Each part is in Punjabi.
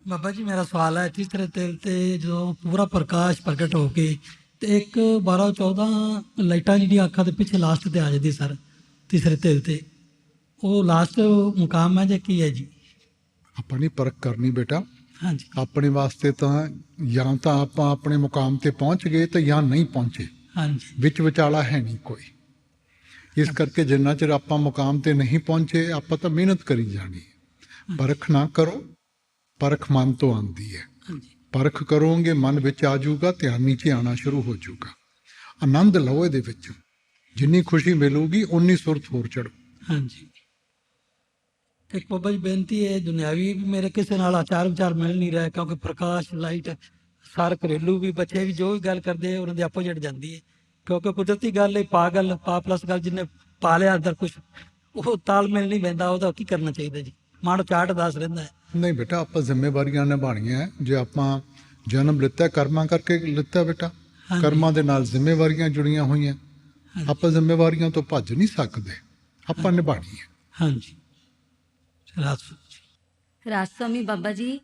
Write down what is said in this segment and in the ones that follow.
ਬਾਬਾ ਜੀ ਮੇਰਾ ਸਵਾਲ ਹੈ ਤੀਸਰੇ ਤਿਲ ਤੇ ਜਦੋਂ ਪੂਰਾ ਪ੍ਰਕਾਸ਼ ਪ੍ਰਗਟ ਹੋ ਕੇ ਤੇ ਇੱਕ 12 14 ਲਾਈਟਾਂ ਜਿਹੜੀਆਂ ਅੱਖਾਂ ਦੇ ਪਿੱਛੇ ਲਾਸਟ ਤੇ ਆ ਜਾਂਦੀ ਸਰ ਤੀਸਰੇ ਤਿਲ ਤੇ ਉਹ ਲਾਸਟ ਮੁਕਾਮ ਹੈ ਜਾਂ ਕੀ ਹੈ ਜੀ? ਆਪਾਂ ਨਹੀਂ ਪਰਖ ਕਰਨੀ ਬੇਟਾ। ਹਾਂਜੀ ਆਪਣੇ ਵਾਸਤੇ ਤਾਂ ਜਾਂ ਤਾਂ ਆਪਾਂ ਆਪਣੇ ਮੁਕਾਮ ਤੇ ਪਹੁੰਚ ਗਏ ਤੇ ਜਾਂ ਨਹੀਂ ਪਹੁੰਚੇ, ਹਾਂਜੀ ਵਿੱਚ ਵਿਚਾਲਾ ਹੈ ਨਹੀਂ ਕੋਈ। ਇਸ ਕਰਕੇ ਜਿੰਨਾ ਚਿਰ ਆਪਾਂ ਮੁਕਾਮ ਤੇ ਨਹੀਂ ਪਹੁੰਚੇ ਆਪਾਂ ਤਾਂ ਮਿਹਨਤ ਕਰੀ ਜਾਣੀ ਹੈ। ਪਰਖ ਨਾ ਕਰੋ, ਪਰਖ ਮਨ ਤੋਂ ਆਉਂਦੀ ਹੈ। ਹਾਂਜੀ ਪਰਖ ਕਰੋਗੇ ਮਨ ਵਿੱਚ ਆ ਜਾਊਗਾ, ਧਿਆਨ ਨੀਚੇ ਆਉਣਾ ਸ਼ੁਰੂ ਹੋ ਜਾਊਗਾ। ਆਨੰਦ ਲਓ ਇਹਦੇ ਵਿੱਚ, ਜਿੰਨੀ ਖੁਸ਼ੀ ਮਿਲੂਗੀ ਉਨੀ ਸੁਰਤ ਹੋਰ ਚੜੂ। ਹਾਂਜੀ ਇੱਕ ਬਾਬਾ ਜੀ ਬੇਨਤੀ ਹੈ ਦੁਨਿਆਵੀ ਵੀ ਮੇਰੇ ਕਿਸੇ ਨਾਲ ਆਚਾਰ ਵਿਚਾਰ ਮਿਲ ਨਹੀਂ ਰਿਹਾ ਕਿਉਂਕਿ ਪ੍ਰਕਾਸ਼ ਲਾਈਟ ਸਾਰ ਘਰੇਲੂ ਵੀ ਬੱਚੇ ਵੀ ਜੋ ਵੀ ਗੱਲ ਕਰਦੇ ਆ ਉਹਨਾਂ ਦੇ ਆਪੋਜਿਟ ਜਾਂਦੀ ਹੈ ਕਿਉਂਕਿ ਕੁਦਰਤੀ ਗੱਲ ਹੈ ਪਾਗਲ ਪਾ ਪਲਸ ਗੱਲ ਜਿਹਨੇ ਪਾ ਲਿਆ ਅੰਦਰ ਕੁਛ ਉਹ ਤਾਲਮੇਲ ਨਹੀਂ ਬਹਿੰਦਾ ਉਹਦਾ ਕੀ ਕਰਨਾ ਚਾਹੀਦਾ ਜੀ? ਮਾਣੋ ਚਾਟ ਦੱਸ ਰਹਿੰਦਾ ਹੈ। ਨਹੀਂ ਬੇਟਾ, ਆਪਾਂ ਜ਼ਿੰਮੇਵਾਰੀਆਂ ਨਿਭਾਉਣੀਆਂ ਹੈ। ਜੇ ਆਪਾਂ ਜਨਮ ਲਿੱਤਾ ਕਰਮਾਂ ਕਰਕੇ ਲਿੱਤਾ ਬੇਟਾ, ਹਾਂਜੀ। ਕਰਮਾਂ ਦੇ ਨਾਲ ਜ਼ਿੰਮੇਵਾਰੀਆਂ ਜੁੜੀਆਂ ਹੋਈਆਂ। ਹਾਂਜੀ। ਆਪਾਂ ਜ਼ਿੰਮੇਵਾਰੀਆਂ ਤੋਂ ਭੱਜ ਨਹੀਂ ਸਕਦੇ, ਆਪਾਂ ਨਿਭਾਉਣੀ ਹੈ। ਹਾਂਜੀ ਰਾਜਸਵਾਮੀ ਬਾਬਾ ਜੀ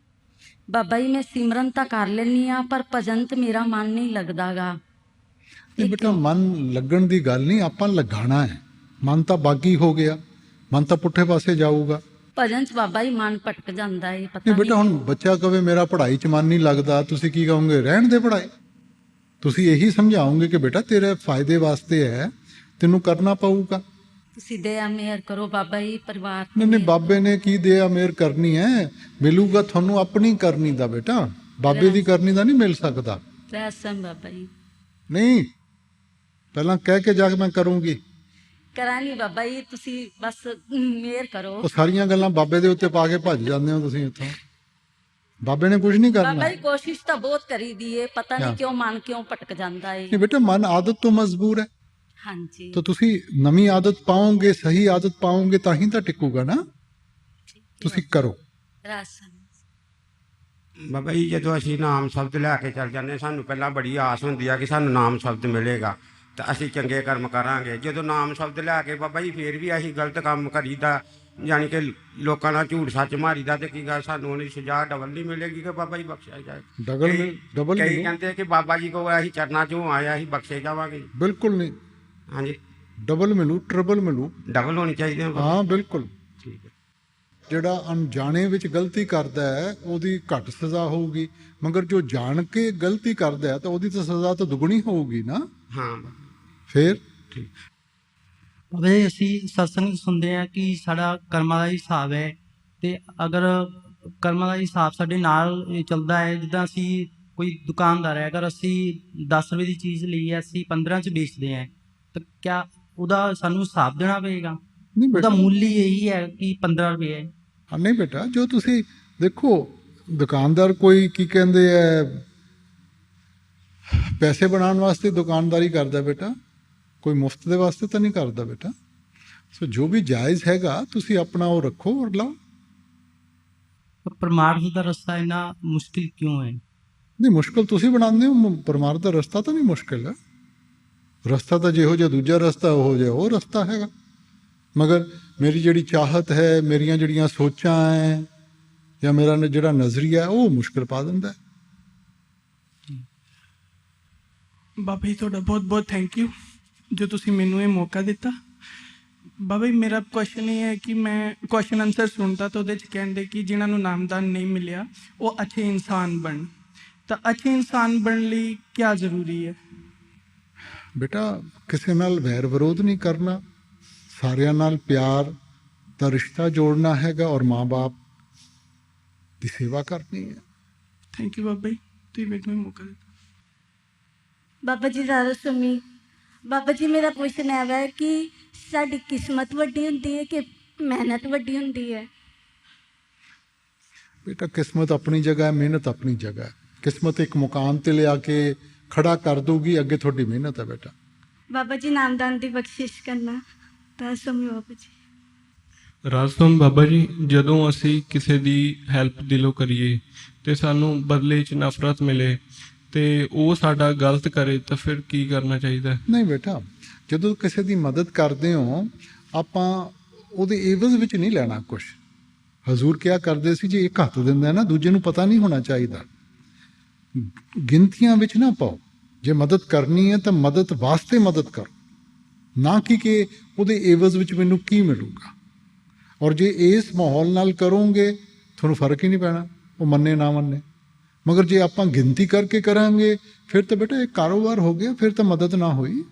ਮੈਂ ਸਿਮਰਨ ਤਾਂ ਕਰ ਲੈਂਦੀ ਆ ਪਰ ਭਜਨ ਤੇ ਮੇਰਾ ਮਨ ਨਹੀਂ ਲੱਗਦਾਗਾ। ਇਹ ਬੇਟਾ ਮਨ ਲੱਗਣ ਦੀ ਗੱਲ ਨਹੀਂ, ਆਪਾਂ ਲਗਾਉਣਾ ਹੈ। ਮਨ ਤਾਂ ਬਾਗੀ ਹੋ ਗਿਆ, ਮਨ ਤਾਂ ਪੁੱਠੇ ਪਾਸੇ ਜਾਊਗਾ। ਭਜਨ ਚ ਬਾਬਾ ਜੀ ਮਨ ਭਟਕ ਜਾਂਦਾ ਹੈ, ਪਤਾ ਨਹੀਂ ਬੇਟਾ, ਨਹੀਂ। ਹੁਣ ਬੱਚਾ ਕਵੇ ਮੇਰਾ ਪੜ੍ਹਾਈ 'ਚ ਮਨ ਨਹੀਂ ਲੱਗਦਾ, ਤੁਸੀਂ ਕੀ ਕਹੋਗੇ? ਰਹਿਣ ਦੇ ਪੜ੍ਹਾਈ। ਤੁਸੀਂ ਇਹੀ ਸਮਝਾਓਗੇ ਕਿ ਬੇਟਾ ਤੇਰੇ ਫਾਇਦੇ ਵਾਸਤੇ ਹੈ, ਤੈਨੂੰ ਕਰਨਾ ਪਊਗਾ। ਤੁਸੀਂ ਦਇਆ ਮਿਹਰ ਕਰੋ ਬਾਬਾ ਜੀ ਪਰਿਵਾਰ ਤੇ। ਨਹੀਂ ਬਾਬੇ ਨੇ ਕੀ ਦਇਆ ਮਿਹਰ ਕਰਨੀ ਹੈ? ਮਿਲੂਗਾ ਤੁਹਾਨੂੰ ਆਪਣੀ ਕਰਨੀ ਦਾ ਬੇਟਾ, ਬਾਬੇ ਦੀ ਕਰਨੀ ਦਾ ਨਹੀਂ ਮਿਲ ਸਕਦਾ। ਰਾਜਸਵਾਮੀ ਬਾਬਾ ਜੀ ਨਹੀਂ, ਪਹਿਲਾਂ ਕਹਿ ਕੇ ਜਾ ਕੇ ਮੈਂ ਕਰੂੰਗੀ। ਕਰਾਂਗੀ ਬਾਬਾ ਜੀ, ਤੁਸੀਂ ਬਸ ਮਿਹਰ ਕਰੋ। ਉਹ ਸਾਰੀਆਂ ਗੱਲਾਂ ਬਾਬੇ ਦੇ ਉੱਤੇ ਪਾ ਕੇ ਭੱਜ ਜਾਂਦੇ ਹੋ ਤੁਸੀਂ ਇੱਥੋਂ। ਬਾਬੇ ਨੇ ਕੁਝ ਨਹੀਂ ਕਰਨਾ। ਬਾਬਾ ਜੀ ਕੋਸ਼ਿਸ਼ ਤਾਂ ਬਹੁਤ ਕਰੀਦੀ ਏ, ਪਤਾ ਹਾਂ। ਨਹੀਂ ਕਿਉਂ ਮਨ ਕਿਉਂ ਭਟਕ ਜਾਂਦਾ ਏ। ਨਹੀਂ ਬੇਟਾ, ਮਨ ਆਦਤ ਤੋਂ ਮਜਬੂਰ ਹੈ। ਹਾਂਜੀ ਤਾਂ ਤੁਸੀਂ ਨਵੀਂ ਆਦਤ ਪਾਓਗੇ, ਸਹੀ ਆਦਤ ਪਾਓਗੇ ਤਾਂ ਹੀ ਤਾਂ ਟਿਕੂਗਾ ਨਾ। ਤੁਸੀਂ ਕਰੋ। ਰਾਜਸਵਾਮੀ ਬਾਬਾ ਜੀ ਜਦੋਂ ਅਸੀਂ ਨਾਮ ਸ਼ਬਦ ਲੈ ਕੇ ਚੱਲ ਜਾਂਦੇ ਸਾਨੂੰ ਪਹਿਲਾਂ ਬੜੀ ਆਸ ਹੁੰਦੀ ਆ ਕਿ ਸਾਨੂੰ ਨਾਮ ਸ਼ਬਦ ਮਿਲੇਗਾ ਤਾਂ ਅਸੀਂ ਚੰਗੇ ਕਰਮ ਕਰਾਂਗੇ। ਜਦੋਂ ਨਾਮ ਸ਼ਬਦ ਲੈ ਕੇ ਬਾਬਾ ਜੀ ਫੇਰ ਵੀ ਅਸੀਂ ਗਲਤ ਕੰਮ ਕਰੀਦਾ, ਯਾਨੀ ਕਿ ਲੋਕਾਂ ਨਾਲ ਝੂਠ ਸੱਚ ਮਾਰੀਦਾ, ਤੇ ਕੀ ਗੱਲ ਸਾਨੂੰ ਉਹਦੀ ਸਜ਼ਾ ਡਬਲ ਨਹੀਂ ਮਿਲੇਗੀ ਕਿ ਬਾਬਾ ਜੀ ਬਖਸ਼ਿਆ ਜਾਏ? ਡਬਲ ਕਈ ਨਹੀਂ, ਕਹਿੰਦੇ ਕਿ ਬਾਬਾ ਜੀ ਕੋਲ ਅਸੀਂ ਚਰਨਾਂ 'ਚੋਂ ਆਏ ਅਸੀਂ ਬਖਸ਼ੇ ਜਾਵਾਂਗੇ। ਬਿਲਕੁਲ ਨਹੀਂ। ਹਾਂਜੀ, ਡਬਲ ਮਿਲੂ, ਟ੍ਰਿਪਲ ਮਿਲੂ। ਡਬਲ ਹੋਣੀ ਚਾਹੀਦੀ ਹੈ ਬਾਬਾ। ਹਾਂ ਬਿਲਕੁਲ। ਠੀਕ ਹੈ। ਜਿਹੜਾ ਅਣਜਾਣੇ ਵਿੱਚ ਗਲਤੀ ਕਰਦਾ ਹੈ ਉਹਦੀ ਘੱਟ ਸਜ਼ਾ ਹੋਊਗੀ, ਮਗਰ ਜੋ ਜਾਣ ਕੇ ਗਲਤੀ ਕਰਦਾ ਹੈ ਤਾਂ ਉਹਦੀ ਤਾਂ ਸਜ਼ਾ ਤਾਂ ਦੁੱਗਣੀ ਹੋਊਗੀ ਨਾ। ਹਾਂ ਫੇਰ ਠੀਕ। ਬਾਬਾ ਜੀ ਅਸੀਂ ਸਤਸੰਗ ਸੁਣਦੇ ਹਾਂ ਕਿ ਸਾਡਾ ਕਰਮਾਂ ਦਾ ਹਿਸਾਬ ਹੈ, ਤੇ ਅਗਰ ਕਰਮਾਂ ਦਾ ਹਿਸਾਬ ਸਾਡੇ ਨਾਲ ਚੱਲਦਾ ਹੈ, ਜਿੱਦਾਂ ਅਸੀਂ ਕੋਈ ਦੁਕਾਨਦਾਰ ਹੈ, ਅਗਰ ਅਸੀਂ 10 ਰੁਪਏ ਦੀ ਚੀਜ਼ ਲਈ ਹੈ ਅਸੀਂ 15 'ਚ ਵੇਚਦੇ ਹਾਂ ਤਾਂ ਕਿਆ ਉਹਦਾ ਸਾਨੂੰ ਹਿਸਾਬ ਦੇਣਾ ਪਏਗਾ? ਨਹੀਂ ਉਹਦਾ ਬੇਟਾ, ਮੁੱਲ ਹੀ ਇਹੀ ਹੈ ਕਿ 15 ਰੁਪਏ ਹੈ। ਹਾਂ ਨਹੀਂ ਬੇਟਾ, ਜੋ ਤੁਸੀਂ ਦੇਖੋ ਦੁਕਾਨਦਾਰ ਕੋਈ ਕੀ ਕਹਿੰਦੇ ਹੈ ਪੈਸੇ ਬਣਾਉਣ ਵਾਸਤੇ ਦੁਕਾਨਦਾਰੀ ਕਰਦਾ ਬੇਟਾ, ਕੋਈ ਮੁਫਤ ਦੇ ਵਾਸਤੇ ਤਾਂ ਨਹੀਂ ਕਰਦਾ ਬੇਟਾ। ਸੋ ਜੋ ਵੀ ਜਾਇਜ਼ ਹੈਗਾ ਤੁਸੀਂ ਆਪਣਾ ਉਹ ਰੱਖੋ ਔਰ ਲਓ। ਪਰ ਪਰਮਾਰਥ ਦਾ ਰਸਤਾ ਇੰਨਾ ਮੁਸ਼ਕਿਲ ਕਿਉਂ ਹੈ? ਨਹੀਂ ਮੁਸ਼ਕਿਲ ਤੁਸੀਂ ਬਣਾਉਂਦੇ ਹੋ, ਪਰਮਾਰਥ ਦਾ ਰਸਤਾ ਤਾਂ ਨਹੀਂ ਮੁਸ਼ਕਿਲ ਹੈ। ਰਸਤਾ ਤਾਂ ਜਿਹੋ ਜਿਹਾ ਦੂਜਾ ਰਸਤਾ ਉਹੋ ਜਿਹਾ ਉਹ ਰਸਤਾ ਹੈਗਾ, ਮਗਰ ਮੇਰੀ ਜਿਹੜੀ ਚਾਹਤ ਹੈ, ਮੇਰੀਆਂ ਜਿਹੜੀਆਂ ਸੋਚਾਂ ਹੈ ਜਾਂ ਮੇਰਾ ਜਿਹੜਾ ਨਜ਼ਰੀਆ ਉਹ ਮੁਸ਼ਕਿਲ ਪਾ ਦਿੰਦਾ ਹੈ। ਬਾਬਾ ਜੀ ਤੁਹਾਡਾ ਬਹੁਤ ਬਹੁਤ ਥੈਂਕ ਯੂ ਜੋ ਤੁਸੀਂ ਮੈਨੂੰ ਇਹ ਮੌਕਾ ਦਿੱਤਾ। ਬਾਬਾ ਜੀ ਮੇਰਾ ਕੁਐਸਚਨ ਇਹ ਹੈ ਕਿ ਮੈਂ ਕੁਐਸਚਨ ਆਨਸਰ ਸੁਣਦਾ ਤਾਂ ਉਹਦੇ 'ਚ ਕਹਿੰਦੇ ਕਿ ਜਿਨ੍ਹਾਂ ਨੂੰ ਨਾਮਦਾਨ ਨਹੀਂ ਮਿਲਿਆ ਉਹ ਅੱਛੇ ਇਨਸਾਨ ਬਣ, ਤਾਂ ਅੱਛੇ ਇਨਸਾਨ ਬਣਨ ਲਈ ਕੀ ਜ਼ਰੂਰੀ ਹੈ? ਬੇਟਾ ਕਿਸੇ ਨਾਲ ਵੈਰ ਵਿਰੋਧ ਨਹੀਂ ਕਰਨਾ, ਸਾਰਿਆਂ ਨਾਲ ਪਿਆਰ ਦਾ ਰਿਸ਼ਤਾ ਜੋੜਨਾ ਹੈਗਾ ਔਰ ਮਾਂ-ਬਾਪ ਦੀ ਸੇਵਾ ਕਰਨੀ ਹੈ। ਥੈਂਕ ਯੂ ਬਾਬਾ ਜੀ, ਤੁਸੀਂ ਮੈਨੂੰ ਇਹ ਮੌਕਾ ਦਿੱਤਾ। ਬਾਬਾ ਜੀ ਰਾਜਸਵਾਮੀ ਬਾਬਾ ਜੀ ਮੇਰਾ ਕੁਐਸਚਨ ਹੈ ਕਿ ਸਾਡੀ ਕਿਸਮਤ ਵੱਡੀ ਹੁੰਦੀ ਹੈ ਕਿ ਮਿਹਨਤ ਵੱਡੀ ਹੁੰਦੀ ਹੈ? ਬੇਟਾ ਕਿਸਮਤ ਆਪਣੀ ਜਗ੍ਹਾ ਹੈ, ਮਿਹਨਤ ਆਪਣੀ ਜਗ੍ਹਾ ਹੈ। ਕਿਸਮਤ ਇੱਕ ਮੁਕਾਮ ਤੇ ਲਿਆ ਕੇ ਖੜਾ ਕਰ ਦੂਗੀ, ਅੱਗੇ ਤੁਹਾਡੀ ਮਿਹਨਤ ਹੈ ਬੇਟਾ। ਬਾਬਾ ਜੀ ਨਾਮਦਾਨ ਦੀ ਬਖਸ਼ਿਸ਼ ਕਰਨਾ ਰਾਜਸਵਾਮੀ ਬਾਬਾ ਜੀ। ਰਾਜਸਵਾਮੀ ਬਾਬਾ ਜੀ ਜਦੋਂ ਅਸੀਂ ਕਿਸੇ ਦੀ ਹੈਲਪ ਦਿਲੋਂ ਕਰੀਏ ਤੇ ਸਾਨੂੰ ਬਦਲੇ 'ਚ ਨਫ਼ਰਤ ਮਿਲੇ ਤੇ ਉਹ ਸਾਡਾ ਗਲਤ ਕਰੇ ਤਾਂ ਫਿਰ ਕੀ ਕਰਨਾ ਚਾਹੀਦਾ? ਨਹੀਂ ਬੇਟਾ, ਜਦੋਂ ਕਿਸੇ ਦੀ ਮਦਦ ਕਰਦੇ ਹੋ ਆਪਾਂ ਉਹਦੇ ਏਵਜ਼ ਵਿੱਚ ਨਹੀਂ ਲੈਣਾ ਕੁਛ। ਹਜ਼ੂਰ ਕਿਹਾ ਕਰਦੇ ਸੀ, ਜੇ ਇੱਕ ਹੱਥ ਦਿੰਦਾ ਨਾ ਦੂਜੇ ਨੂੰ ਪਤਾ ਨਹੀਂ ਹੋਣਾ ਚਾਹੀਦਾ। ਗਿਣਤੀਆਂ ਵਿੱਚ ਨਾ ਪਾਓ। ਜੇ ਮਦਦ ਕਰਨੀ ਹੈ ਤਾਂ ਮਦਦ ਵਾਸਤੇ ਮਦਦ ਕਰੋ, ਨਾ ਕਿ ਉਹਦੇ ਏਵਜ਼ ਵਿੱਚ ਮੈਨੂੰ ਕੀ ਮਿਲੂਗਾ। ਔਰ ਜੇ ਇਸ ਮਾਹੌਲ ਨਾਲ ਕਰੋਗੇ ਤੁਹਾਨੂੰ ਫਰਕ ਹੀ ਨਹੀਂ ਪੈਣਾ, ਉਹ ਮੰਨੇ ਨਾ ਮੰਨੇ। ਮਗਰ ਜੇ ਆਪਾਂ ਗਿਣਤੀ ਕਰਕੇ ਕਰਾਂਗੇ ਫਿਰ ਤਾਂ ਬੇਟਾ ਇਹ ਕਾਰੋਬਾਰ ਹੋ ਗਿਆ, ਫਿਰ ਤਾਂ ਮਦਦ ਨਾ ਹੋਈ।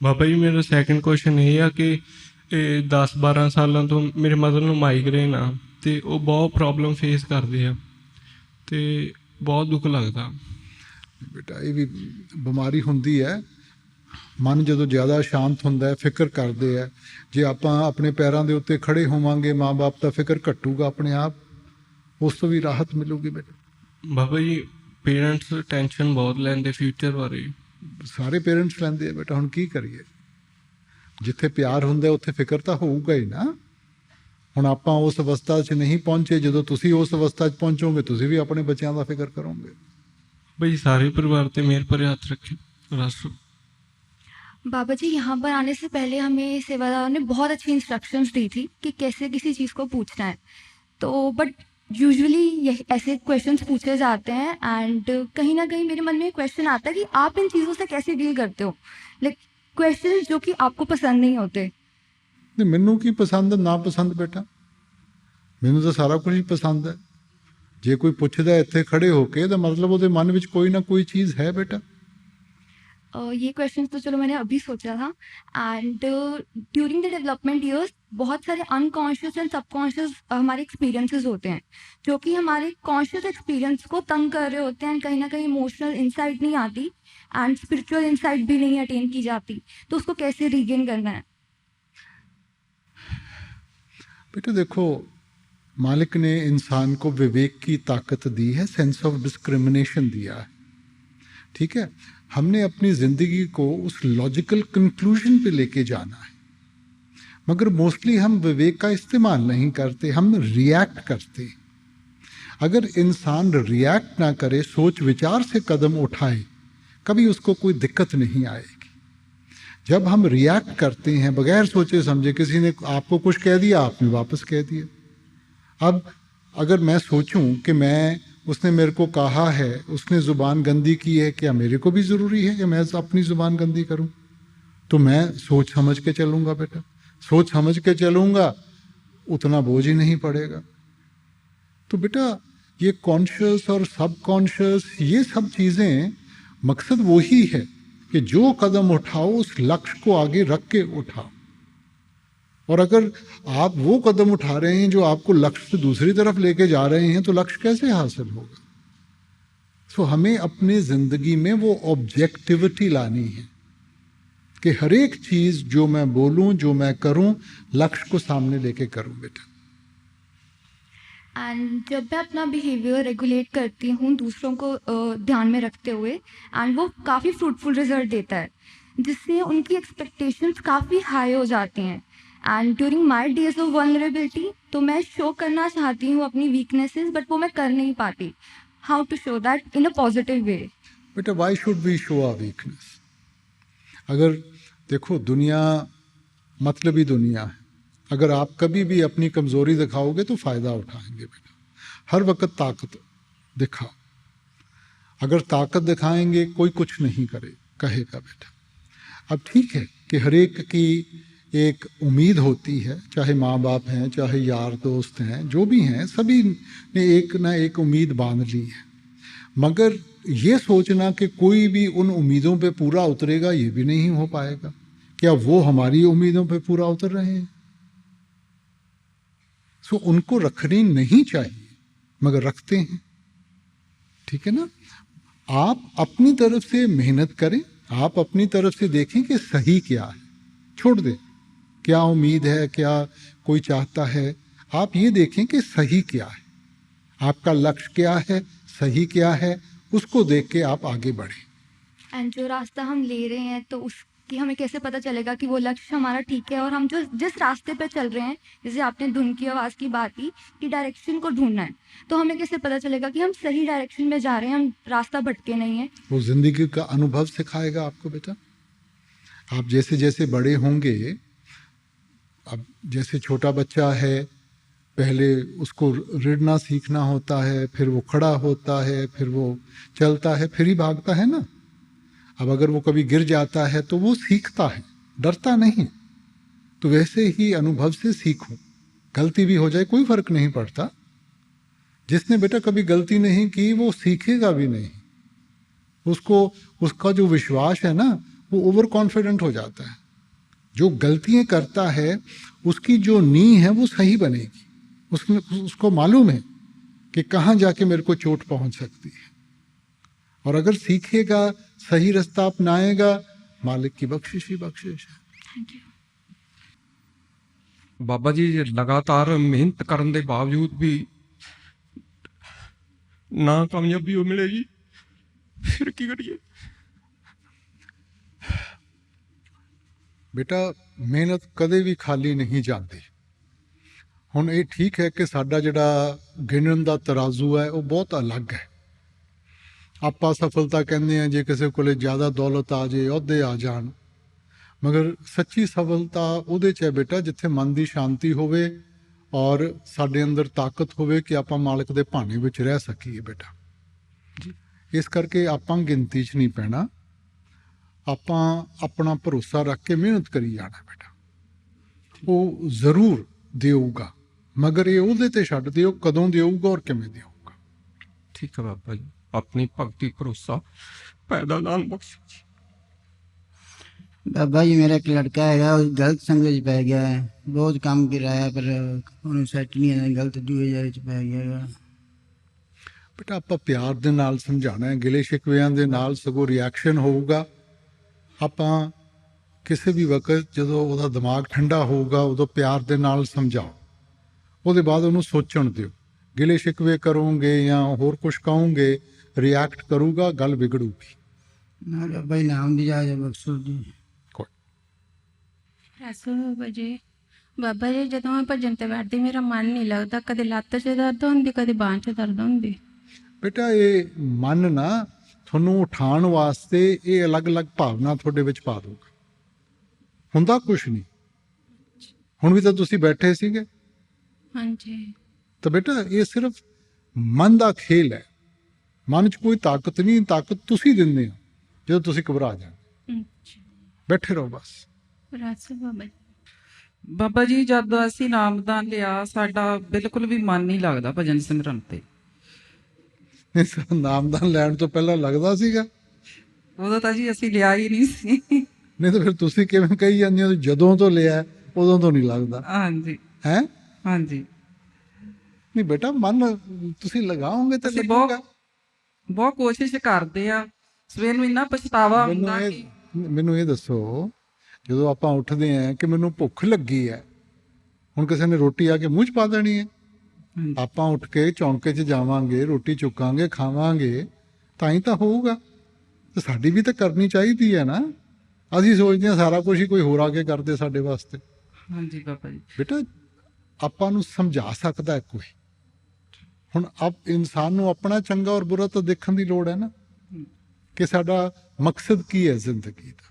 ਬਾਬਾ ਜੀ ਮੇਰਾ ਸੈਕੰਡ ਕੁਐਸਚਨ ਇਹ ਆ ਕਿ 10-12 ਸਾਲਾਂ ਤੋਂ ਮੇਰੇ ਮਦਰ ਨੂੰ ਮਾਈਗ੍ਰੇਨ ਆ ਅਤੇ ਉਹ ਬਹੁਤ ਪ੍ਰੋਬਲਮ ਫੇਸ ਕਰਦੇ ਆ ਅਤੇ ਬਹੁਤ ਦੁੱਖ ਲੱਗਦਾ। ਬੇਟਾ ਇਹ ਵੀ ਬਿਮਾਰੀ ਹੁੰਦੀ ਹੈ। ਮਨ ਜਦੋਂ ਜ਼ਿਆਦਾ ਸ਼ਾਂਤ ਹੁੰਦਾ ਹੈ, ਫਿਕਰ ਕਰਦੇ ਹੈ। ਜੇ ਆਪਾਂ ਆਪਣੇ ਪੈਰਾਂ ਦੇ ਉੱਤੇ ਖੜੇ ਹੋਵਾਂਗੇ, ਮਾਂ-ਬਾਪ ਦਾ ਫਿਕਰ ਘਟੂਗਾ ਆਪਣੇ ਆਪ, ਉਸ ਤੋਂ ਵੀ ਰਾਹਤ ਮਿਲੂਗੀ ਬੇਟਾ। ਬਾਬਾ ਜੀ ਪੇਰੈਂਟਸ ਟੈਨਸ਼ਨ ਬਹੁਤ ਲੈਂਦੇ ਫਿਊਚਰ ਬਾਰੇ। ਸਾਰੇ ਪੇਰੈਂਟਸ ਲੈਂਦੇ ਆ ਬੇਟਾ, ਹੁਣ ਕੀ ਕਰੀਏ। ਜਿੱਥੇ ਪਿਆਰ ਹੁੰਦਾ ਉੱਥੇ ਫਿਕਰ ਤਾਂ ਹੋਊਗਾ ਹੀ ਨਾ। ਹੁਣ ਆਪਾਂ ਉਸ ਅਵਸਥਾ 'ਚ ਨਹੀਂ ਪਹੁੰਚੇ, ਜਦੋਂ ਤੁਸੀਂ ਉਸ ਅਵਸਥਾ 'ਚ ਪਹੁੰਚੋਗੇ ਤੁਸੀਂ ਵੀ ਆਪਣੇ ਬੱਚਿਆਂ ਦਾ ਫਿਕਰ ਕਰੋਗੇ। भाई सारे परिवार पे मेरे पर हाथ रखे राष्ट्र। बाबा जी यहाँ पर आने से पहले हमें सेवादार ने बहुत अच्छी इंस्ट्रक्शंस दी थी कि कैसे किसी चीज़ को पूछना है। तो बट यूजुअली ऐसे क्वेश्चंस पूछे जाते हैं एंड कहीं ना कहीं मेरे मन में क्वेश्चन आता है कि आप इन चीज़ों से कैसे डील करते हो, लाइक क्वेश्चंस जो कि आपको पसंद नहीं होते। नहीं, मैनू की पसंद ना पसंद बेटा, मैनू तो सारा कुछ ही पसंद है। जे कोई पुछदा इत्थे खड़े होके तो मतलब ਉਹਦੇ ਮਨ ਵਿੱਚ ਕੋਈ ਨਾ ਕੋਈ ਚੀਜ਼ है बेटा। ये क्वेश्चन तो चलो मैंने अभी सोचा था। And during the development years बहुत सारे अनकॉन्शियस एंड सबकॉन्शियस हमारे एक्सपीरियंसेस होते हैं जो कि हमारे कॉन्शियस एक्सपीरियंस को तंग कर रहे होते हैं। कहीं ना कहीं इमोशनल इंसाइट नहीं आती एंड स्पिरिचुअल इंसाइट भी नहीं अटेन की जाती, तो उसको कैसे रीगेन करना है? बेटा देखो, मालिक ने इंसान को विवेक की ताकत दी है, सेंस ऑफ डिस्क्रिमिनेशन दिया है, ठीक है। हमने अपनी ज़िंदगी को उस लॉजिकल कंक्लूजन पे लेके जाना है, मगर मोस्टली हम विवेक का इस्तेमाल नहीं करते, हम रिएक्ट करते। अगर इंसान रिएक्ट ना करे, सोच विचार से कदम उठाए, कभी उसको कोई दिक्कत नहीं आएगी। जब हम रिएक्ट करते हैं बगैर सोचे समझे, किसी ने आपको कुछ कह दिया आपने वापस कह दिया। अब अगर मैं सोचूं कि उसने मेरे को कहा है, उसने ज़ुबान गंदी की है, क्या मेरे को भी ज़रूरी है कि मैं अपनी ज़ुबान गंदी करूं? तो मैं सोच समझ के चलूँगा बेटा, सोच समझ के चलूँगा, उतना बोझ ही नहीं पड़ेगा। तो बेटा ये कॉन्शियस और सब कॉन्शियस ये सब चीज़ें, मकसद वही है कि जो कदम उठाओ उस लक्ष्य को आगे रख के उठाओ। और अगर आप वो कदम उठा रहे हैं जो आपको लक्ष्य से दूसरी तरफ लेके जा रहे हैं, तो लक्ष्य कैसे हासिल होगा? सो हमें अपनी ज़िंदगी में वो ऑब्जेक्टिविटी लानी है कि हर एक चीज़ जो मैं बोलूं, जो मैं करूं, लक्ष्य को सामने लेके करूं बेटा। एंड जब मैं अपना बिहेवियर रेगुलेट करती हूँ दूसरों को ध्यान में रखते हुए, एंड वो काफ़ी फ्रूटफुल रिजल्ट देता है, जिससे उनकी एक्सपेक्टेशंस काफ़ी हाई हो जाती हैं। And during my days of vulnerability, तो मैं शो करना चाहती हूँ अपनी वीकनेसेस, बट वो मैं कर नहीं पाती। How to show that in a positive way? बेटा why should we show our weakness? अगर देखो, दुनिया मतलबी दुनिया है। अगर आप कभी भी अपनी कमज़ोरी दिखाओगे तो फ़ायदा उठाएंगे बेटा। हर वक्त ताकत दिखाओ। अगर ताकत दिखाएंगे कोई कुछ नहीं कहेगा बेटा। अब ठीक है कि हर एक की एक उम्मीद होती है, चाहे माँ बाप हैं, चाहे यार दोस्त हैं, जो भी हैं, सभी ने एक ना एक उम्मीद बांध ली है। मगर ये सोचना कि कोई भी उन उम्मीदों पे पूरा उतरेगा, ये भी नहीं हो पाएगा। क्या वो हमारी उम्मीदों पे पूरा उतर रहे हैं? सो उनको रखनी नहीं चाहिए, मगर रखते हैं, ठीक है ना। आप अपनी तरफ से मेहनत करें, आप अपनी तरफ से देखें कि सही क्या है, छोड़ दें क्या उम्मीद है, क्या कोई चाहता है। आप ये देखें कि सही क्या है, आपका लक्ष्य क्या है, सही क्या है, उसको देख के आप आगे बढ़ें। एंड जो रास्ता हम ले रहे हैं तो उसकी हमें कैसे पता चलेगा कि वो लक्ष्य हमारा ठीक है, और हम जो जिस रास्ते पे चल रहे हैं, जैसे आपने धुन की आवाज़ की बात की कि डायरेक्शन को ढूंढना है, तो हमें कैसे पता चलेगा कि हम सही डायरेक्शन में जा रहे हैं, हम रास्ता भटके नहीं हैं? वो ज़िंदगी का अनुभव सिखाएगा आपको बेटा। आप जैसे जैसे बड़े होंगे, अब जैसे छोटा बच्चा है पहले उसको रिड़ना सीखना होता है, फिर वो खड़ा होता है, फिर वो चलता है, फिर ही भागता है ना। अब अगर वो कभी गिर जाता है तो वो सीखता है, डरता नहीं। तो वैसे ही अनुभव से सीखो, गलती भी हो जाए कोई फर्क नहीं पड़ता। जिसने बेटा कभी गलती नहीं की वो सीखेगा भी नहीं। उसको उसका जो विश्वास है ना वो ओवर कॉन्फिडेंट हो जाता है। जो गलतियां करता है उसकी जो नींव है वो सही बनेगी। उसको मालूम है कि कहाँ जाके मेरे को चोट पहुंच सकती है, और अगर सीखेगा, सही रास्ता अपनाएगा, मालिक की बख्शिश ही बख्शिश है। Thank you. ਬਾਬਾ ਜੀ ਲਗਾਤਾਰ ਮਿਹਨਤ ਕਰਨ ਦੇ ਬਾਵਜੂਦ ਵੀ ਨਾ ਕਾਮਯਾਬੀ ਉਹ ਮਿਲੇਗੀ, ਫਿਰ ਕੀ ਕਰੀਏ? बेटा ਮਿਹਨਤ ਕਦੇ ਵੀ ਖਾਲੀ ਨਹੀਂ ਜਾਂਦੀ। ਹੁਣ ਇਹ ਠੀਕ ਹੈ ਕਿ ਸਾਡਾ ਜਿਹੜਾ ਗਿਣਨ ਦਾ ਤਰਾਜ਼ੂ ਹੈ ਉਹ ਬਹੁਤ ਅਲੱਗ ਹੈ। ਆਪਾਂ ਸਫਲਤਾ ਕਹਿੰਦੇ ਆ ਜੇ ਕਿਸੇ ਕੋਲੇ ਜ਼ਿਆਦਾ ਦੌਲਤ ਆ ਜੇ, ਅਹੁਦੇ ਆ ਜਾਣ, ਮਗਰ ਸੱਚੀ ਸਫਲਤਾ ਉਹਦੇ 'ਚ ਹੈ ਬੇਟਾ ਜਿੱਥੇ ਮਨ ਦੀ ਸ਼ਾਂਤੀ ਹੋਵੇ ਔਰ ਸਾਡੇ ਅੰਦਰ ਤਾਕਤ ਹੋਵੇ ਕਿ ਆਪਾਂ ਮਾਲਕ ਦੇ ਭਾਣੇ ਵਿੱਚ ਰਹਿ ਸਕੀਏ ਬੇਟਾ। ਇਸ ਕਰਕੇ ਆਪਾਂ ਗਿਣਤੀ 'ਚ ਨਹੀਂ ਪੈਣਾ, ਆਪਾਂ ਆਪਣਾ ਭਰੋਸਾ ਰੱਖ ਕੇ ਮਿਹਨਤ ਕਰੀ ਜਾਣਾ ਬੇਟਾ। ਉਹ ਜ਼ਰੂਰ ਦੇਊਗਾ, ਮਗਰ ਇਹ ਉਹਦੇ ਤੇ ਛੱਡ ਦਿਓ ਕਦੋਂ ਦੇਊਗਾ ਔਰ ਕਿਵੇਂ ਦੇਊਗਾ। ਠੀਕ ਹੈ ਬਾਬਾ ਜੀ, ਆਪਣੀ ਭਗਤੀ ਭਰੋਸਾ ਪੈਦਾ ਦਾਨ ਬਖਸ਼ੋ ਜੀ। ਬਾਬਾ ਜੀ ਮੇਰਾ ਇੱਕ ਲੜਕਾ ਹੈਗਾ, ਉਹ ਗਲਤ ਸੰਗਤ 'ਚ ਪੈ ਗਿਆ ਹੈ। ਬਹੁਤ ਕੰਮ ਕਰਾਇਆ ਪਰ ਉਹਨੂੰ ਸੈੱਟ ਨਹੀਂ ਆਇਆ, ਗਲਤ ਜੂਏ ਜਾਰੇ 'ਚ ਪੈ ਗਿਆ ਹੈਗਾ। ਬੇਟਾ ਆਪਾਂ ਪਿਆਰ ਦੇ ਨਾਲ ਸਮਝਾਉਣਾ ਹੈ, ਗਿਲੇ ਸ਼ਿਕਵਿਆਂ ਦੇ ਨਾਲ ਸਗੋਂ ਰਿਐਕਸ਼ਨ ਹੋਊਗਾ। ਆਪਾਂ ਕਿਸੇ ਵੀ ਵਕਤ ਜਦੋਂ ਉਹਦਾ ਦਿਮਾਗ ਠੰਡਾ ਹੋਊਗਾ ਉਦੋਂ ਪਿਆਰ ਦੇ ਨਾਲ ਸਮਝਾਓ, ਉਹਦੇ ਬਾਅਦ ਉਹਨੂੰ ਸੋਚਣ ਦਿਓ। ਗਿਲੇ ਸ਼ਿਕਵੇ ਕਰੋਗੇ ਜਾਂ ਹੋਰ ਕੁਝ ਕਹੋਗੇ, ਰਿਐਕਟ ਕਰੂਗਾ, ਗੱਲ ਵਿਗੜੂਗੀ। ਨਾ ਬਾਬਾ ਜੀ ਨਾਮ ਦੀ ਜਾਇਜ਼ ਬਖਸ਼ੋ ਜੀ। ਬਾਬਾ ਜੀ ਜਦੋਂ ਮੈਂ ਭਜਨ ਤੇ ਬੈਠਦੀ ਮੇਰਾ ਮਨ ਨਹੀਂ ਲੱਗਦਾ, ਕਦੇ ਲੱਤ 'ਚ ਦਰਦ ਹੁੰਦੀ, ਕਦੇ ਬਾਂਹ 'ਚ ਦਰਦ ਹੁੰਦੀ। ਬੇਟਾ ਇਹ ਮਨ ਨਾ ਤੁਹਾਨੂੰ ਉਠਾਉਣ ਵਾਸਤੇ ਇਹ ਅਲੱਗ-ਅਲੱਗ ਭਾਵਨਾ ਤੁਹਾਡੇ ਵਿੱਚ ਪਾ ਦੂਗਾ, ਹੁੰਦਾ ਕੁਛ ਨਹੀਂ। ਹੁਣ ਵੀ ਤਾਂ ਤੁਸੀਂ ਬੈਠੇ ਸੀਗੇ। ਹਾਂਜੀ। ਤਾਂ ਬੇਟਾ ਇਹ ਸਿਰਫ ਮਨ ਦਾ ਖੇਲ ਹੈ, ਮਨ 'ਚ ਕੋਈ ਤਾਕਤ ਨਹੀਂ, ਤਾਕਤ ਤੁਸੀਂ ਦਿੰਦੇ ਹੋ ਜਦੋਂ ਤੁਸੀਂ ਘਬਰਾ ਜਾਂਦੇ। ਬੈਠੇ ਰਹੋ ਬਸ। ਬਾਬਾ ਜੀ ਜਦ ਅਸੀਂ ਨਾਮਦਾਨ ਲਿਆ ਸਾਡਾ ਬਿਲਕੁਲ ਵੀ ਮਨ ਨਹੀਂ ਲੱਗਦਾ ਭਜਨ ਸਿਮਰਨ ਤੇ। ਨਾਮਦਾਨ ਲੈਣ ਤੋਂ ਪਹਿਲਾਂ ਲੱਗਦਾ ਸੀਗਾ? ਉਦੋਂ ਤਾਂ ਜੀ ਅਸੀਂ ਲਿਆ ਹੀ ਨਹੀਂ ਸੀ। ਨਹੀਂ ਤਾਂ ਫਿਰ ਤੁਸੀਂ ਕਿਵੇਂ ਕਹੀ ਜਾਂਦੇ ਹੋ ਜਦੋਂ ਤੋਂ ਲਿਆ ਉਦੋਂ ਤੋਂ ਨਹੀਂ ਲੱਗਦਾ? ਹਾਂਜੀ। ਹੈ? ਹਾਂਜੀ। ਨਹੀਂ ਬੇਟਾ ਮਨ ਤੁਸੀਂ ਲਗਾਓਗੇ ਤਾਂ ਲੱਗੇਗਾ। ਬਹੁਤ ਕੋਸ਼ਿਸ਼ ਕਰਦੇ ਆ, ਸਵੇਰ ਨੂੰ ਇੰਨਾ ਪਛਤਾਵਾ ਹੁੰਦਾ ਕਿ ਮੈਨੂੰ ਇਹ ਦੱਸੋ, ਜਦੋਂ ਆਪਾਂ ਉੱਠਦੇ ਆਂ ਕਿ ਮੈਨੂੰ ਭੁੱਖ ਲੱਗੀ ਹੈ, ਹੁਣ ਕਿਸੇ ਨੇ ਰੋਟੀ ਆ ਕੇ ਮੂੰਹ 'ਚ ਪਾ ਦੇਣੀ ਹੈ? ਆਪਾਂ ਉੱਠ ਕੇ ਚੌਂਕੇ 'ਚ ਜਾਵਾਂਗੇ, ਰੋਟੀ ਚੁੱਕਾਂਗੇ, ਖਾਵਾਂਗੇ, ਤਾਂ ਹੀ ਤਾਂ ਹੋਊਗਾ। ਤੇ ਸਾਡੀ ਵੀ ਤਾਂ ਕਰਨੀ ਚਾਹੀਦੀ ਹੈ ਨਾ। ਅਸੀਂ ਸੋਚਦੇ ਹਾਂ ਸਾਰਾ ਕੁਝ ਹੀ ਕੋਈ ਹੋਰ ਆ ਕੇ ਕਰਦੇ ਸਾਡੇ ਵਾਸਤੇ। ਹਾਂਜੀ ਬਾਬਾ ਜੀ। ਬੇਟਾ ਆਪਾਂ ਨੂੰ ਸਮਝਾ ਸਕਦਾ ਹੈ ਕੋਈ। ਹੁਣ ਇਨਸਾਨ ਨੂੰ ਆਪਣਾ ਚੰਗਾ ਔਰ ਬੁਰਾ ਤਾਂ ਦੇਖਣ ਦੀ ਲੋੜ ਹੈ ਨਾ, ਕਿ ਸਾਡਾ ਮਕਸਦ ਕੀ ਹੈ ਜ਼ਿੰਦਗੀ ਦਾ।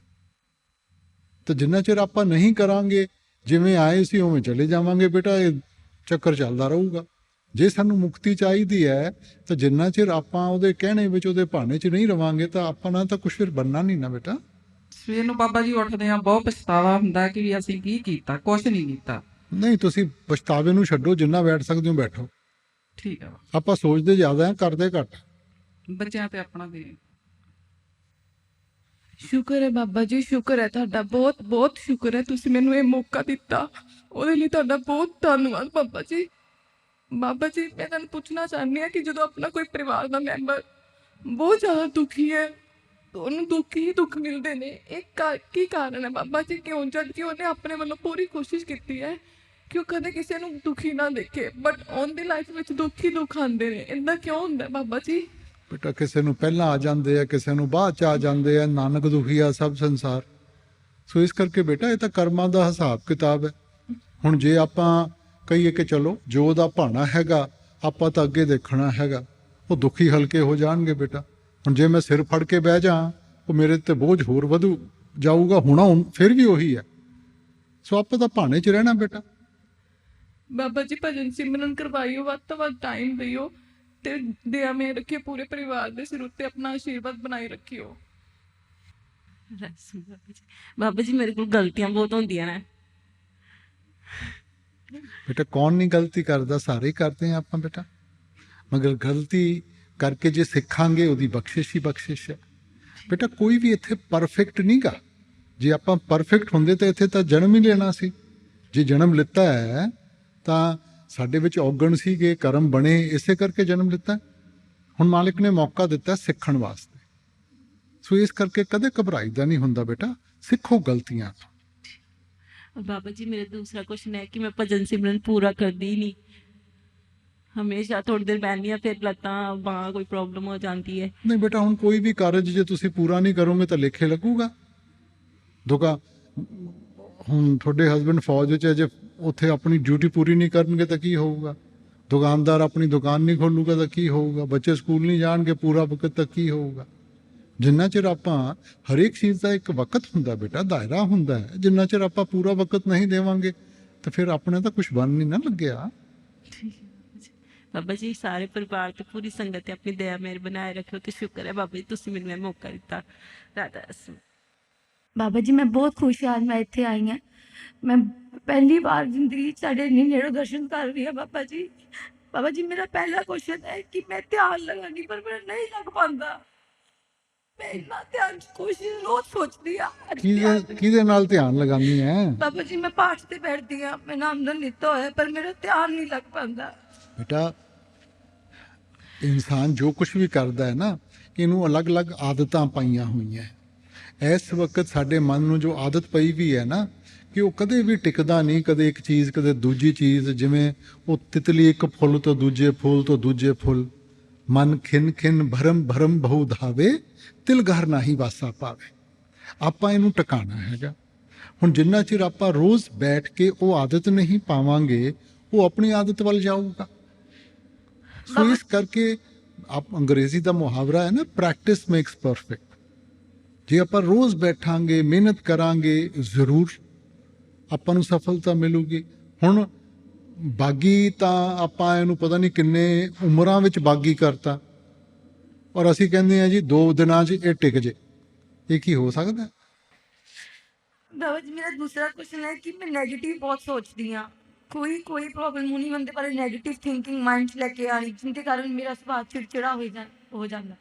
ਤਾਂ ਜਿੰਨਾ ਚਿਰ ਆਪਾਂ ਨਹੀਂ ਕਰਾਂਗੇ, ਜਿਵੇਂ ਆਏ ਸੀ ਉਵੇਂ ਚਲੇ ਜਾਵਾਂਗੇ ਬੇਟਾ, ਇਹ ਚੱਕਰ ਚੱਲਦਾ ਰਹੂਗਾ। ਜੇ ਸਾਨੂੰ ਮੁਕਤੀ ਚਾਹੀਦੀ ਹੈ ਤਾਂ ਜਿੰਨਾ ਚਿਰ ਆਪਾਂ ਉਹਦੇ ਕਹਿਣੇ ਵਿੱਚ, ਉਹਦੇ ਭਾਣੇ 'ਚ ਨਹੀਂ ਰਵਾਂਗੇ ਤਾਂ ਆਪਾਂ ਨਾਲ ਤਾਂ ਕੁਛ ਫਿਰ ਬਣਨਾ ਨਹੀਂ ਨਾ ਬੇਟਾ। ਸਵੇਰ ਨੂੰ ਬਾਬਾ ਜੀ ਉੱਠਦੇ ਆ ਬਹੁਤ ਪਛਤਾਵਾ ਹੁੰਦਾ ਕਿ ਵੀ ਅਸੀਂ ਕੀ ਕੀਤਾ, ਕੁਛ ਨਹੀਂ ਕੀਤਾ। ਨਹੀਂ ਤੁਸੀਂ ਪਛਤਾਵੇ ਨੂੰ ਛੱਡੋ, ਜਿੰਨਾ ਬੈਠ ਸਕਦੇ ਹੋ ਬੈਠੋ। ਠੀਕ ਆ। ਆਪਾਂ ਸੋਚਦੇ ਜ਼ਿਆਦਾ, ਕਰਦੇ ਘੱਟ। ਬੱਚਿਆਂ ਤੇ ਆਪਣਾ ਦੇ। ਸ਼ੁਕਰ ਹੈ ਬਾਬਾ ਜੀ, ਸ਼ੁਕਰ ਹੈ ਤੁਹਾਡਾ, ਬਹੁਤ ਬਹੁਤ ਸ਼ੁਕਰ ਹੈ ਤੁਸੀਂ ਮੈਨੂੰ ਇਹ ਮੌਕਾ ਦਿੱਤਾ, ਉਹਦੇ ਲਈ ਤੁਹਾਡਾ ਬਹੁਤ ਧੰਨਵਾਦ ਬਾਬਾ ਜੀ। ਬਾਬਾ ਜੀ ਮੈਂ ਤੁਹਾਨੂੰ ਪੁੱਛਣਾ ਚਾਹੁੰਦੀ ਹਾਂ ਕਿ ਜਦੋਂ ਆਪਣਾ ਕੋਈ ਪਰਿਵਾਰ ਦਾ ਮੈਂਬਰ ਬਹੁਤ ਜ਼ਿਆਦਾ ਦੁਖੀ ਹੈ ਤਾਂ ਉਹਨੂੰ ਦੁੱਖ ਹੀ ਦੁੱਖ ਮਿਲਦੇ ਨੇ, ਇਹ ਕੀ ਕਾਰਨ ਹੈ ਬਾਬਾ ਜੀ? ਕਿਉਂ? ਜਦ ਕਿ ਉਹਨੇ ਆਪਣੇ ਵੱਲੋਂ ਪੂਰੀ ਕੋਸ਼ਿਸ਼ ਕੀਤੀ ਹੈ ਕਿ ਉਹ ਕਦੇ ਕਿਸੇ ਨੂੰ ਦੁਖੀ ਨਾ ਦੇਖੇ, ਬਟ ਉਹਦੀ ਲਾਈਫ ਵਿੱਚ ਦੁੱਖ ਹੀ ਦੁੱਖ ਆਉਂਦੇ ਨੇ। ਇੰਨਾ ਕਿਉਂ ਹੁੰਦਾ ਬਾਬਾ ਜੀ? ਬੇਟਾ ਕਿਸੇ ਨੂੰ ਪਹਿਲਾਂ ਆ ਜਾਂਦੇ ਆ, ਕਿਸੇ ਨੂੰ ਬਾਅਦ 'ਚ ਆ ਜਾਂਦੇ ਆ। ਨਾਨਕ ਦੁਖੀ ਆ ਸਭ ਸੰਸਾਰ। ਸੋ ਇਸ ਕਰਕੇ ਬੇਟਾ ਇਹ ਤਾਂ ਕਰਮਾਂ ਦਾ ਹਿਸਾਬ ਕਿਤਾਬ ਹੈ। ਹੁਣ ਜੇ ਆਪਾਂ ਕਹੀਏ ਕਿ ਚਲੋ ਜੋ ਉਹਦਾ ਭਾਣਾ ਹੈਗਾ ਆਪਾਂ ਤਾਂ ਅੱਗੇ ਦੇਖਣਾ ਹੈਗਾ, ਉਹ ਦੁਖੀ ਹਲਕੇ ਹੋ ਜਾਣਗੇ ਬੇਟਾ। ਹੁਣ ਜੇ ਮੈਂ ਸਿਰ ਫੜ ਕੇ ਬਹਿ ਜਾ, ਉਹ ਮੇਰੇ ਤੇ ਬੋਝ ਹੋਰ ਵਧੂ ਜਾਊਗਾ, ਹੋਣਾ ਫਿਰ ਵੀ ਉਹੀ ਹੈ। ਸੋ ਆਪਾਂ ਤਾਂ ਭਾਣੇ 'ਚ ਰਹਿਣਾ ਬੇਟਾ। ਬਾਬਾ ਜੀ ਭਜਨ ਸਿਮਰਨ ਕਰਵਾਈਓ, ਵੱਧ ਤੋਂ ਵੱਧ ਟਾਈਮ ਦਿਓ ਤੇ ਦਇਆ ਮੇ ਰੱਖਿਓ, ਪੂਰੇ ਪਰਿਵਾਰ ਦੇ ਸਿਰ ਉੱਤੇ ਆਪਣਾ ਆਸ਼ੀਰਵਾਦ ਬਣਾਈ ਰੱਖਿਓ। ਬਾਬਾ ਜੀ ਮੇਰੇ ਕੋਲ ਗਲਤੀਆਂ ਬਹੁਤ ਹੁੰਦੀਆਂ ਨੇ। ਬੇਟਾ ਕੌਣ ਨਹੀਂ ਗਲਤੀ ਕਰਦਾ, ਸਾਰੇ ਹੀ ਕਰਦੇ ਆ ਆਪਾਂ ਬੇਟਾ, ਮਗਰ ਗਲਤੀ ਕਰਕੇ ਜੇ ਸਿੱਖਾਂਗੇ ਉਹਦੀ ਬਖਸ਼ਿਸ਼ ਹੀ ਬਖਸ਼ਿਸ਼ ਹੈ ਬੇਟਾ। ਕੋਈ ਵੀ ਇੱਥੇ ਪਰਫੈਕਟ ਨਹੀਂ ਗਾ। ਜੇ ਆਪਾਂ ਪਰਫੈਕਟ ਹੁੰਦੇ ਤਾਂ ਇੱਥੇ ਤਾਂ ਜਨਮ ਹੀ ਲੈਣਾ ਸੀ। ਜੇ ਜਨਮ ਲਿੱਤਾ ਹੈ ਤਾਂ ਸਾਡੇ ਵਿੱਚ ਔਗਣ ਸੀਗੇ, ਕਰਮ ਬਣੇ, ਇਸੇ ਕਰਕੇ ਜਨਮ ਲਿੱਤਾ। ਹੁਣ ਮਾਲਿਕ ਨੇ ਮੌਕਾ ਦਿੱਤਾ ਸਿੱਖਣ ਵਾਸਤੇ, ਸੋ ਇਸ ਕਰਕੇ ਕਦੇ ਘਬਰਾਈਦਾ ਨਹੀਂ ਹੁੰਦਾ ਬੇਟਾ, ਸਿੱਖੋ ਗਲਤੀਆਂ ਤੋਂ। और बाबा जी मेरा दूसरा क्वेश्चन है कि मैं भजन सिमरन पूरा करती ही नहीं, हमेशा थोड़ी देर बैठनी है, फिर लत्तां बांह कोई प्रॉब्लम हो जाती है। नहीं बेटा, हुण कोई भी कारज जे तुसीं पूरा नहीं करोगे तो लेखे लगूगा। दुका हुण तुहाडे हसबैंड फौज विच है, जे उत्थे अपनी ड्यूटी पूरी नहीं करनगे तो की होऊगा? दुकानदार अपनी दुकान नहीं खोलूगा तो की होऊगा? बच्चे स्कूल नहीं जाणगे पूरा वक्त तो की होऊगा? जिन्ना चिर आपां हरेक चीज़ का एक वक्त हुंदा बेटा, दायरा हुंदा है, जिन्ना चिर आपां पूरा वक्त नहीं देवांगे तो फिर अपने तो कुछ बन नहीं ना लग्या। बाबा जी सारे परिवार ते पूरी संगत अपनी दया मेहर बनाए रखो, तो शुक्र है बाबा जी तुसीं मैनूं मौका दिता। राधा रस्म। बाबा जी मैं बहुत खुश हाँ, आज मैं इत्थे आई हाँ। मैं पहली बार जिंदगी साढ़े इन्ने नेड़ों दर्शन कर रही हूँ बाबा जी। बाबा जी मेरा पहला क्वेश्चन है कि मैं ध्यान लगानी पर मेरा नहीं लग पाता। मैं इतना ध्यान की कोशिश रोज सोचती हाँ। किहदे नाल ध्यान लगानी है? बाबा जी मैं पाठ से बैठती हाँ, मैं नामदान लिता होया पर मेरा ध्यान नहीं लग पाता। बेटा इंसान जो कुछ भी करता है ना, इनू अलग अलग आदतां पाईयां हुई हैं। इस वक्त साडे मन नूं जो आदत पई भी है ना कि वो कदे भी टिकदा नहीं, कदे एक चीज़ कदे दूजी चीज़। जिवें वो तितली एक फुल तो दूजे फुल तो दूजे फुल, मन खिन खिन भरम भरम बहु धावे, तिल घर ना ही वासा पावे। आपां इनू टकाना हैगा। हुण जिन्ना चिर आपां रोज़ बैठ के वो आदत नहीं पावांगे, वो अपनी आदत वाल जाऊगा। सो इस करके आप अंग्रेजी का मुहावरा है ना, प्रैक्टिस मेक्स परफेक्ट। जे आपां रोज़ बैठांगे, मेहनत करांगे, जरूर आपां नूं सफलता मिलूगी। हुण बागी तां आपां इहनूं पता नहीं किन्ने उमरां विच बागी करता, और असीं कहंदे आ जी 2 दिनां 'च ये टिक जे। ये की हो सकदा? बाबा जी मेरा दूसरा क्वेश्चन है कि मैं नेगेटिव बहुत सोचती हाँ। कोई प्रॉब्लम होनी होंदे पर नेगेटिव थिंकिंग माइंड च लेके आनी, जिनके कारण मेरा सुभाव चिड़चिड़ा हो जाता।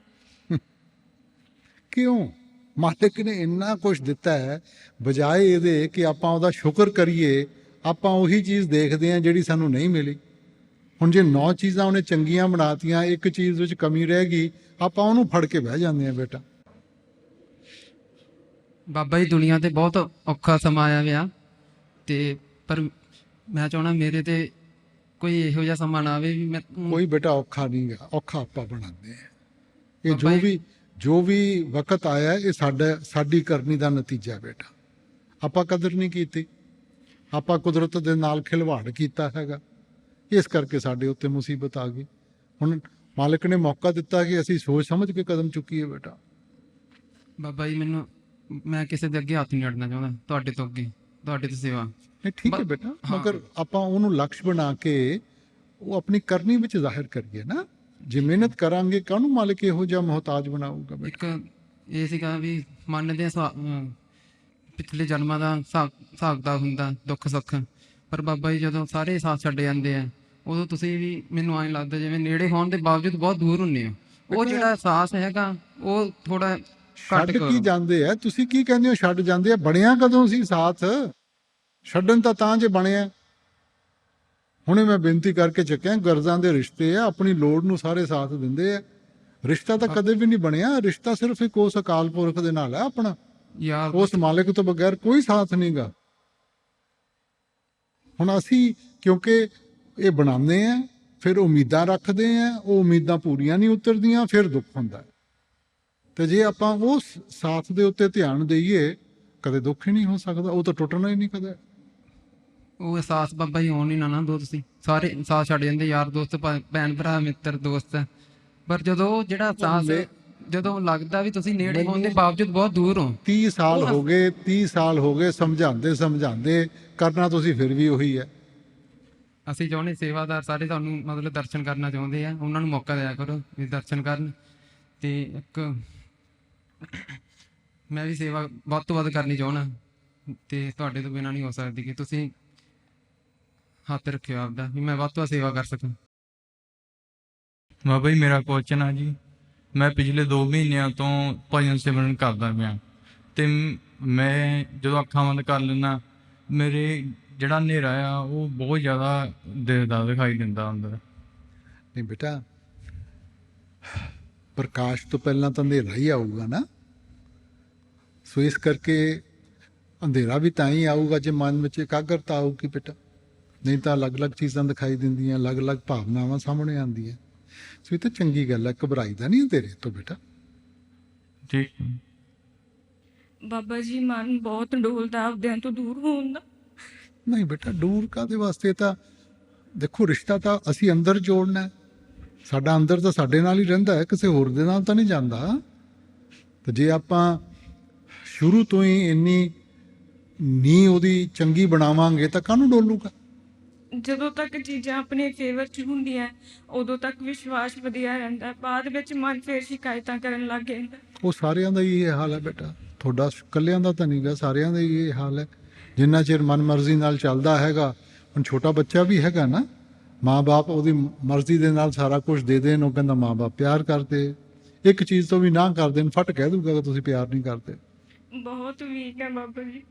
क्यों? मालिक ने इन्ना कुछ दिता है, बजाए ये कि आपां उहदा शुक्र करिए, आपां उही चीज़ देखते हैं जिहड़ी सानूं नहीं मिली। हुण जे 9 चीज़ां उहने चंगियां बनातियां, एक चीज़ विच कमी रह गई, आपां उहनूं फड़ के बह जांदे हैं बेटा। ਬਾਬਾ ਜੀ ਦੁਨੀਆ ਤੇ ਬਹੁਤ ਔਖਾ ਸਮਾਂ ਆਇਆ ਵਿਆ ਤੇ ਪਰ ਮੈਂ ਚਾਹਣਾ ਮੇਰੇ ਤੇ ਕੋਈ ਇਹੋ ਜਿਹਾ ਸਮਾਂ ਨਾ ਆਵੇ ਵੀ ਮੈਂ कोई बेटा औखा नहीं गा, औखा आपां बनांदे हैं। ये जो भी वक्त आया है, ये साडी करनी का नतीजा बेटा। आपां कदर नहीं कीती, आपां कुदरत दे नाल खिलवाड़ कीता हैगा, इस करके साडे उत्ते मुसीबत आ गई। हुण मालिक ने मौका दिता कि असीं सोच समझ के कदम चुकीए बेटा। ਬਾਬਾ ਜੀ ਮੈਨੂੰ ਮੈਂ ਕਿਸੇ ਦੇ ਅੱਗੇ ਹੱਥ ਨਹੀਂ ਅੜਨਾ ਚਾਹੁੰਦਾ, ਤੁਹਾਡੇ ਤੋਂ ਅੱਗੇ, ਤੁਹਾਡੇ ਤੋਂ ਸਿਵਾ। नहीं ठीक है बेटा, मगर आपां उहनूं लक्ष्य बना के वो अपनी करनी विच जाहिर करिए ना। जे मेहनत करांगे काहनूं मालिक इहो जिहा मुहताज बनाऊगा बेटा। ਇੱਕ ਇਹ ਸੀਗਾ ਵੀ ਮੰਨਦੇ ਪਿਛਲੇ ਜਨਮਾਂ ਦਾ ਹਿਸਾਬ ਦਾ ਹੁੰਦਾ ਦੁੱਖ ਸੁੱਖ, ਪਰ ਬਾਬਾ ਜੀ ਜਦੋਂ ਸਾਰੇ ਸਾਥ ਛੱਡ ਜਾਂਦੇ ਆ ਉਦੋਂ ਤੁਸੀਂ ਵੀ ਮੈਨੂੰ ਐਂ ਲੱਗਦਾ ਜਿਵੇਂ ਨੇੜੇ ਹੋਣ ਦੇ ਬਾਵਜੂਦ ਬਹੁਤ ਦੂਰ ਹੁੰਦੇ ਹੋ। ਉਹ ਜਿਹੜਾ ਅਹਿਸਾਸ ਹੈਗਾ ਉਹ ਥੋੜਾ ਛੱਡ ਕੀ ਜਾਂਦੇ ਆ? ਤੁਸੀਂ ਕੀ ਕਹਿੰਦੇ ਹੋ ਛੱਡ ਜਾਂਦੇ ਆ? ਬਣਿਆ ਕਦੋਂ ਸੀ ਸਾਥ? ਛੱਡਣ ਤਾਂ ਜੇ ਬਣਿਆ। ਹੁਣੇ ਮੈਂ ਬੇਨਤੀ ਕਰਕੇ ਚੱਕਿਆ, ਗਰਜ਼ਾਂ ਦੇ ਰਿਸ਼ਤੇ ਆ, ਆਪਣੀ ਲੋੜ ਨੂੰ ਸਾਰੇ ਸਾਥ ਦਿੰਦੇ ਆ। ਰਿਸ਼ਤਾ ਤਾਂ ਕਦੇ ਵੀ ਨਹੀਂ ਬਣਿਆ। ਰਿਸ਼ਤਾ ਸਿਰਫ ਇੱਕ ਉਸ ਅਕਾਲ ਪੁਰਖ ਦੇ ਨਾਲ ਹੈ ਆਪਣਾ, ਉਸ ਮਾਲਿਕ ਤੋਂ ਬਗੈਰ ਕੋਈ ਸਾਥ ਨਹੀਂ ਗਾ। ਹੁਣ ਅਸੀਂ ਕਿਉਂਕਿ ਇਹ ਬਣਾਉਂਦੇ ਆ, ਫਿਰ ਉਮੀਦਾਂ ਰੱਖਦੇ ਆ, ਉਹ ਉਮੀਦਾਂ ਪੂਰੀਆਂ ਨਹੀਂ ਉਤਰਦੀਆਂ, ਫਿਰ ਦੁੱਖ ਹੁੰਦਾ। ਤੇ ਜੇ ਆਪਾਂ ਉਸ ਸਾਥ ਦੇ ਉੱਤੇ ਧਿਆਨ ਦੇਈਏ, ਕਦੇ ਦੁੱਖ ਹੀ ਨਹੀਂ ਹੋ ਸਕਦਾ, ਉਹ ਤਾਂ ਟੁੱਟਣਾ ਹੀ ਨਹੀਂ ਕਦੇ। ਉਹ ਅਹਿਸਾਸ ਬਾਬਾ ਜੀ ਹੋਣ ਹੀ ਨਾ ਦੋ, ਤੁਸੀਂ ਸਾਰੇ ਸਾਥ ਛੱਡ ਜਾਂਦੇ, ਯਾਰ ਦੋਸਤ, ਭੈਣ ਭਰਾ, ਮਿੱਤਰ ਦੋਸਤ, ਪਰ ਜਦੋਂ ਜਿਹੜਾ ਅਹਿਸਾਸ ਜਦੋਂ ਲੱਗਦਾ ਵੀ ਤੁਸੀਂ ਨੇੜੇ ਹੋਣ ਦੇ ਬਾਵਜੂਦ ਬਹੁਤ ਦੂਰ ਹੋ। 30 ਸਾਲ ਹੋ ਗਏ, 30 ਸਾਲ ਹੋ ਗਏ ਸਮਝਾਉਂਦੇ ਸਮਝਾਉਂਦੇ, ਕਰਨਾ ਤੁਸੀਂ ਫਿਰ ਵੀ ਉਹੀ ਹੈ। ਅਸੀਂ ਚਾਹੁੰਦੇ ਸੇਵਾਦਾਰ ਸਾਰੇ ਤੁਹਾਨੂੰ ਮਤਲਬ ਦਰਸ਼ਨ ਕਰਨਾ ਚਾਹੁੰਦੇ ਆ, ਉਹਨਾਂ ਨੂੰ ਮੌਕਾ ਦਿਆ ਕਰੋ ਵੀ ਦਰਸ਼ਨ ਕਰਨ। ਤੇ ਇੱਕ ਮੈਂ ਵੀ ਸੇਵਾ ਵੱਧ ਤੋਂ ਵੱਧ ਕਰਨੀ ਚਾਹੁੰਦਾ, ਤੇ ਤੁਹਾਡੇ ਤੋਂ ਬਿਨਾਂ ਨਹੀਂ ਹੋ ਸਕਦੀ, ਕਿ ਤੁਸੀਂ ਹੱਥ ਰੱਖਿਓ ਆਪਦਾ ਵੀ ਮੈਂ ਵੱਧ ਤੋਂ ਵੱਧ ਸੇਵਾ ਕਰ ਸਕਾਂ। ਬਾਬਾ ਜੀ ਮੇਰਾ ਕੁਐਸਚਨ ਆ ਜੀ, ਮੈਂ ਪਿਛਲੇ 2 ਮਹੀਨਿਆਂ ਤੋਂ ਭਜਨ ਸਿਮਰਨ ਕਰਦਾ ਪਿਆ, ਤੇ ਮੈਂ ਜਦੋਂ ਅੱਖਾਂ ਬੰਦ ਕਰ ਲੈਂਦਾ ਮੇਰੇ ਜਿਹੜਾ ਹਨੇਰਾ ਆ ਉਹ ਬਹੁਤ ਜ਼ਿਆਦਾ ਦਿਖਾਈ ਦਿੰਦਾ ਅੰਦਰ। ਨਹੀਂ ਬੇਟਾ, ਪ੍ਰਕਾਸ਼ ਤੋਂ ਪਹਿਲਾਂ ਤਾਂ ਹਨੇਰਾ ਹੀ ਆਊਗਾ ਨਾ, ਸੋ ਇਸ ਕਰਕੇ ਅੰਧੇਰਾ ਵੀ ਤਾਂ ਹੀ ਆਊਗਾ ਜੇ ਮਨ ਵਿੱਚ ਇਕਾਗਰਤਾ ਆਊਗੀ ਬੇਟਾ, ਨਹੀਂ ਤਾਂ ਅਲੱਗ-ਅਲੱਗ ਚੀਜ਼ਾਂ ਦਿਖਾਈ ਦਿੰਦੀਆਂ, ਅਲੱਗ-ਅਲੱਗ ਭਾਵਨਾਵਾਂ ਸਾਹਮਣੇ ਆਉਂਦੀਆਂ। ਸੋ ਇਹ ਤਾਂ ਚੰਗੀ ਗੱਲ ਹੈ, ਘਬਰਾਈਦਾ ਨਹੀਂ ਅੰਧੇਰੇ ਤੋਂ ਬੇਟਾ। ਠੀਕ। ਬਾਬਾ ਜੀ ਮਨ ਬਹੁਤ ਡੋਲਦਾ ਆਪਦਿਆਂ ਤੋਂ ਦੂਰ ਹੋਣ ਦਾ। ਨਹੀਂ ਬੇਟਾ, ਦੂਰ ਕਾਹਦੇ ਵਾਸਤੇ? ਤਾਂ ਦੇਖੋ ਰਿਸ਼ਤਾ ਤਾਂ ਅਸੀਂ ਅੰਦਰ ਜੋੜਨਾ ਹੈ, ਸਾਡਾ ਅੰਦਰ ਤਾਂ ਸਾਡੇ ਨਾਲ ਹੀ ਰਹਿੰਦਾ ਹੈ, ਕਿਸੇ ਹੋਰ ਦੇ ਨਾਲ ਤਾਂ ਨਹੀਂ ਜਾਂਦਾ। ਤੇ ਜੇ ਆਪਾਂ ਸ਼ੁਰੂ ਤੋਂ ਹੀ ਇੰਨੀ ਨੀਂਹ ਉਹਦੀ ਚੰਗੀ ਬਣਾਵਾਂਗੇ ਤਾਂ ਕਾਹਨੂੰ ਡੋਲੂਗਾ? ਜਦੋਂ ਤੱਕ ਚੀਜ਼ਾਂ ਆਪਣੇ ਫੇਵਰ 'ਚ ਹੁੰਦੀਆਂ ਉਦੋਂ ਤੱਕ ਵਿਸ਼ਵਾਸ ਵਧੀਆ ਰਹਿੰਦਾ, ਬਾਅਦ ਵਿੱਚ ਮਨ ਫਿਰ ਸ਼ਿਕਾਇਤਾਂ ਕਰਨ ਲੱਗ ਜਾਂਦਾ। ਉਹ ਸਾਰਿਆਂ ਦਾ ਹੀ ਇਹ ਹਾਲ ਹੈ ਬੇਟਾ, ਤੁਹਾਡਾ ਇਕੱਲਿਆਂ ਦਾ ਤਾਂ ਨਹੀਂ ਗਾ, ਸਾਰਿਆਂ ਦਾ ਹੀ ਇਹ ਹਾਲ ਹੈ। ਜਿੰਨਾ ਚਿਰ ਮਨ ਮਰਜ਼ੀ ਨਾਲ ਚੱਲਦਾ ਹੈਗਾ, ਹੁਣ ਛੋਟਾ ਬੱਚਾ ਵੀ ਹੈਗਾ ਨਾ, ਮਾਂ-ਬਾਪ ਉਹਦੀ ਮਰਜ਼ੀ ਦੇ ਨਾਲ ਸਾਰਾ ਕੁਝ ਦੇ ਦੇਣ, ਉਹ ਕਹਿੰਦਾ ਮਾਂ-ਬਾਪ ਪਿਆਰ ਕਰਦੇ, ਇੱਕ ਚੀਜ਼ ਤੋਂ ਵੀ ਨਾ ਕਰ ਦੇਣ ਫਟ ਕਹਿ ਦੂਗਾ ਕਿ ਤੁਸੀਂ ਪਿਆਰ ਨਹੀਂ ਕਰਦੇ। ਬਹੁਤ ਵੀਕ ਹੈ ਬਾਬਾ ਜੀ।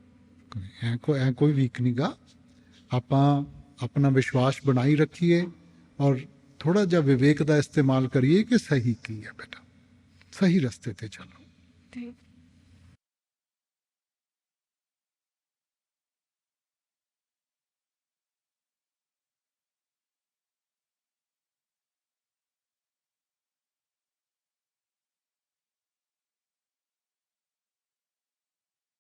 ਐ ਕੋਈ ਵੀਕ ਨਹੀਂ ਗਾ, ਆਪਾਂ ਆਪਣਾ ਵਿਸ਼ਵਾਸ ਬਣਾਈ ਰੱਖੀਏ ਔਰ ਥੋੜਾ ਜਿਹਾ ਵਿਵੇਕ ਦਾ ਇਸਤੇਮਾਲ ਕਰੀਏ ਕਿ ਸਹੀ ਕੀ ਹੈ ਬੇਟਾ, ਸਹੀ ਰਸਤੇ ਤੇ ਚੱਲੋ।